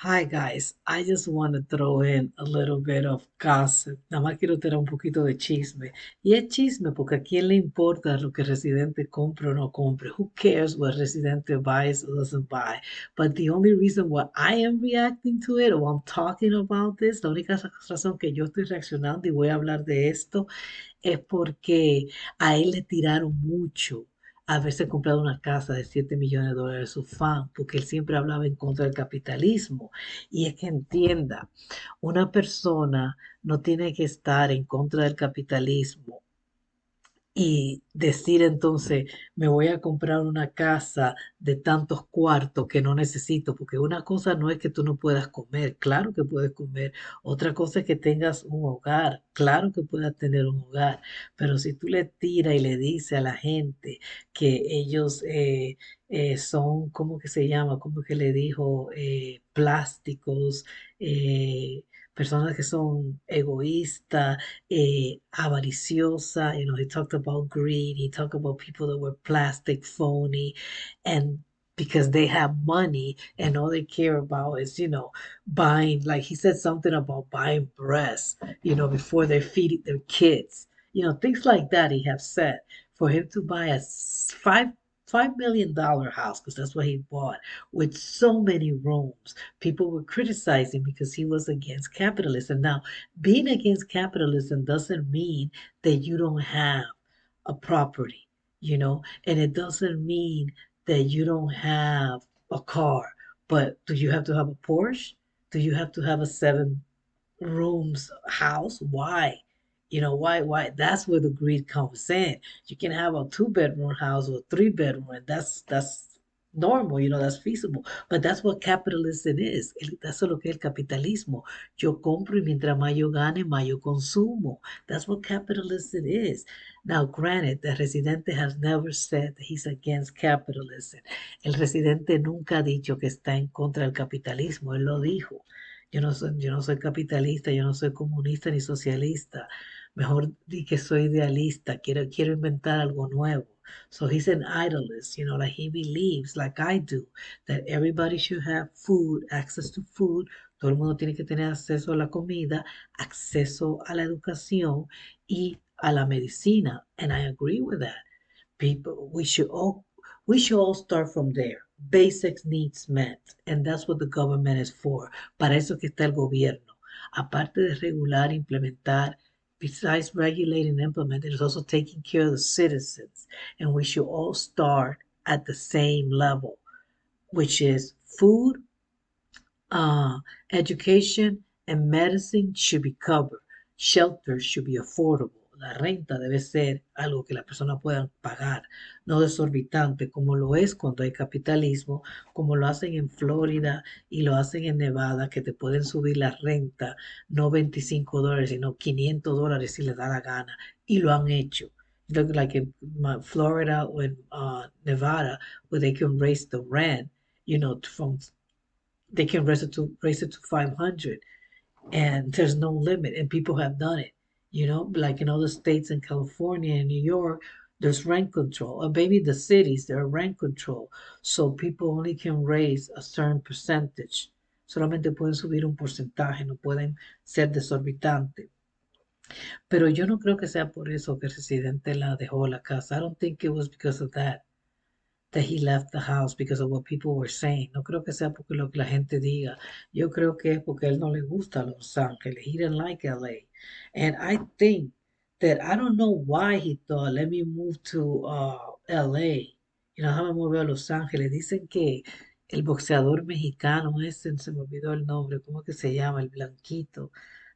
Hi guys, I just want to throw in a little bit of gossip. Nada más quiero tener un poquito de chisme. Y es chisme porque a quién le importa lo que Residente compre o no compre. Who cares what Residente buys or doesn't buy? But the only reason why I am reacting to it or I'm talking about this, la única razón que yo estoy reaccionando y voy a hablar de esto es porque a él le tiraron mucho haberse comprado una casa de 7 millones de dólares su fan, porque él siempre hablaba en contra del capitalismo. Y es que entienda, una persona no tiene que estar en contra del capitalismo y decir entonces, me voy a comprar una casa de tantos cuartos que no necesito, porque una cosa no es que tú no puedas comer, claro que puedes comer, otra cosa es que tengas un hogar, claro que puedas tener un hogar, pero si tú le tiras y le dices a la gente que ellos son, ¿cómo que se llama? ¿Cómo que le dijo? Plásticos, personas que son egoístas, avariciosa. He talked about greed. He talked about people that were plastic, phony, and because they have money and all they care about is, buying. Like he said something about buying breasts, before they're feeding their kids. Things like that. He have said for him to buy a $5 million house because that's what he bought with so many rooms. People were criticizing because he was against capitalism. Now, being against capitalism doesn't mean that you don't have a property, and it doesn't mean that you don't have a car. But do you have to have a Porsche? Do you have to have a seven rooms house? Why? Why? That's where the greed comes in. You can have a two-bedroom house or a three-bedroom, and that's normal, that's feasible. But that's what capitalism is. Eso es lo que es el capitalismo. Yo compro y mientras más yo gane, más yo consumo. That's what capitalism is. Now, granted, the Residente has never said that he's against capitalism. El Residente nunca ha dicho que está en contra del capitalismo. Él lo dijo. Yo no soy capitalista, yo no soy comunista ni socialista. Mejor di que soy idealista, quiero inventar algo nuevo. So he's an idealist, like he believes, like I do, that everybody should have food, access to food. Todo el mundo tiene que tener acceso a la comida, acceso a la educación y a la medicina. And I agree with that. People, we should all start from there. Basic needs met, and that's what the government is for. Para eso que está el gobierno. Aparte de regular, implementar, besides regulating and implementing, it's also taking care of the citizens. And we should all start at the same level, which is food, uh, education and medicine should be covered. Shelter should be affordable. La renta debe ser algo que las personas puedan pagar, no desorbitante, como lo es cuando hay capitalismo, como lo hacen en Florida y lo hacen en Nevada, que te pueden subir la renta, no $25, sino $500 si les da la gana. Y lo han hecho. Look like in Florida or in Nevada, where they can raise the rent, from they can raise it to 500, and there's no limit, and people have done it, like in other states in California and New York. There's rent control, or maybe the cities, there are rent control, so people only can raise a certain percentage. Solamente pueden subir un porcentaje, no pueden ser desorbitantes. Pero yo no creo que sea por eso que el residente la dejó la casa. I don't think it was because of that he left the house because of what people were saying. No creo que sea porque lo que la gente diga. Yo creo que es porque a él no le gusta Los Ángeles. He didn't like LA. And I think that I don't know why he thought, let me move to LA. Déjame mover a Los Ángeles. Dicen que el boxeador mexicano ese, se me olvidó el nombre, ¿cómo que se llama? El blanquito,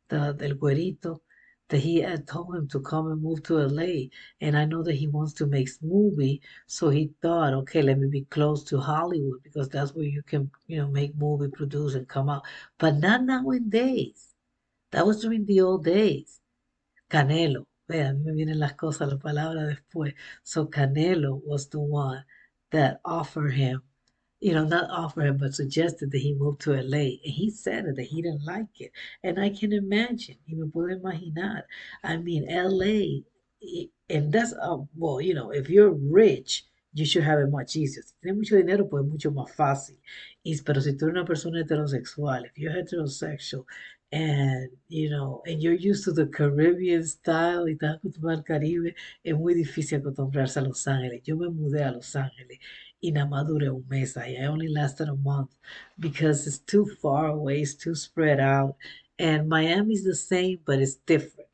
del güerito, that he had told him to come and move to LA. And I know that he wants to make movie, so he thought, okay, let me be close to Hollywood because that's where you can, make movie, produce, and come out. But not nowadays. That was during the old days. Canelo. Vea, a mí me vienen las cosas, las palabras después. So Canelo was the one that offered him, not offer him, but suggested that he move to LA. And he said it, that he didn't like it. And I can imagine, y me puedo imaginar. I mean, LA, and that's, well, if you're rich, you should have it much easier. Si tienes mucho dinero, pues es mucho más fácil. Pero si tú eres una persona heterosexual, if you're heterosexual and, and you're used to the Caribbean style y estás acostumbrado al Caribe, es muy difícil acostumbrarse a Los Ángeles. Yo me mudé a Los Ángeles y nada más duré un mes ahí. I only lasted a month because it's too far away, it's too spread out. And Miami's the same, but it's different.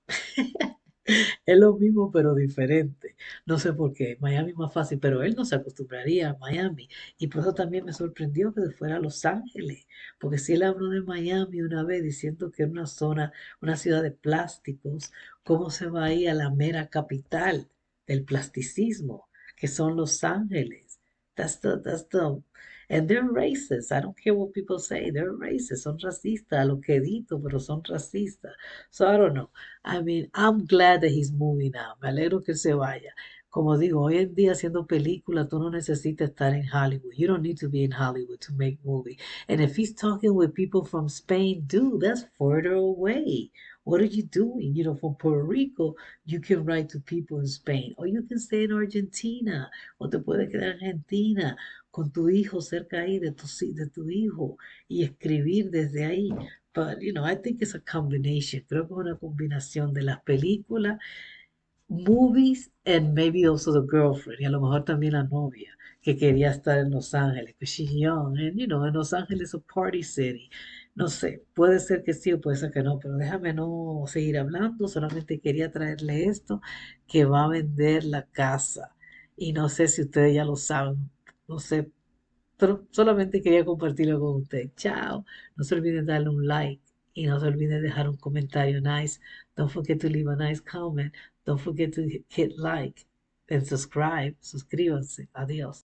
Es lo mismo, pero diferente. No sé por qué. Miami es más fácil, pero él no se acostumbraría a Miami. Y por eso también me sorprendió que se fuera a Los Ángeles. Porque si él habló de Miami una vez diciendo que era una zona, una ciudad de plásticos, ¿cómo se va a ir a la mera capital del plasticismo, que son Los Ángeles? And they're racist. I don't care what people say. They're racist. Son racistas, a lo que dito, pero son racistas. So I don't know. I mean, I'm glad that he's moving now. Me alegro que él se vaya. Como digo, hoy en día haciendo películas, tú no necesitas estar en Hollywood. You don't need to be in Hollywood to make movie. And if he's talking with people from Spain, dude, that's further away. What are you doing? From Puerto Rico, you can write to people in Spain. Or you can stay in Argentina. O te puedes quedar en Argentina con tu hijo cerca ahí de tu hijo y escribir desde ahí. But, I think it's a combination. Creo que es una combinación de las películas, movies, and maybe also the girlfriend. Y a lo mejor también la novia que quería estar en Los Ángeles. Because she's young. And, en Los Ángeles es a party city. No sé, puede ser que sí o puede ser que no, pero déjame no seguir hablando. Solamente quería traerle esto, que va a vender la casa. Y no sé si ustedes ya lo saben. No sé, pero solamente quería compartirlo con usted. Chao. No se olviden darle un like y no se olviden dejar un comentario nice. Don't forget to leave a nice comment. Don't forget to hit like and subscribe. Suscríbanse. Adiós.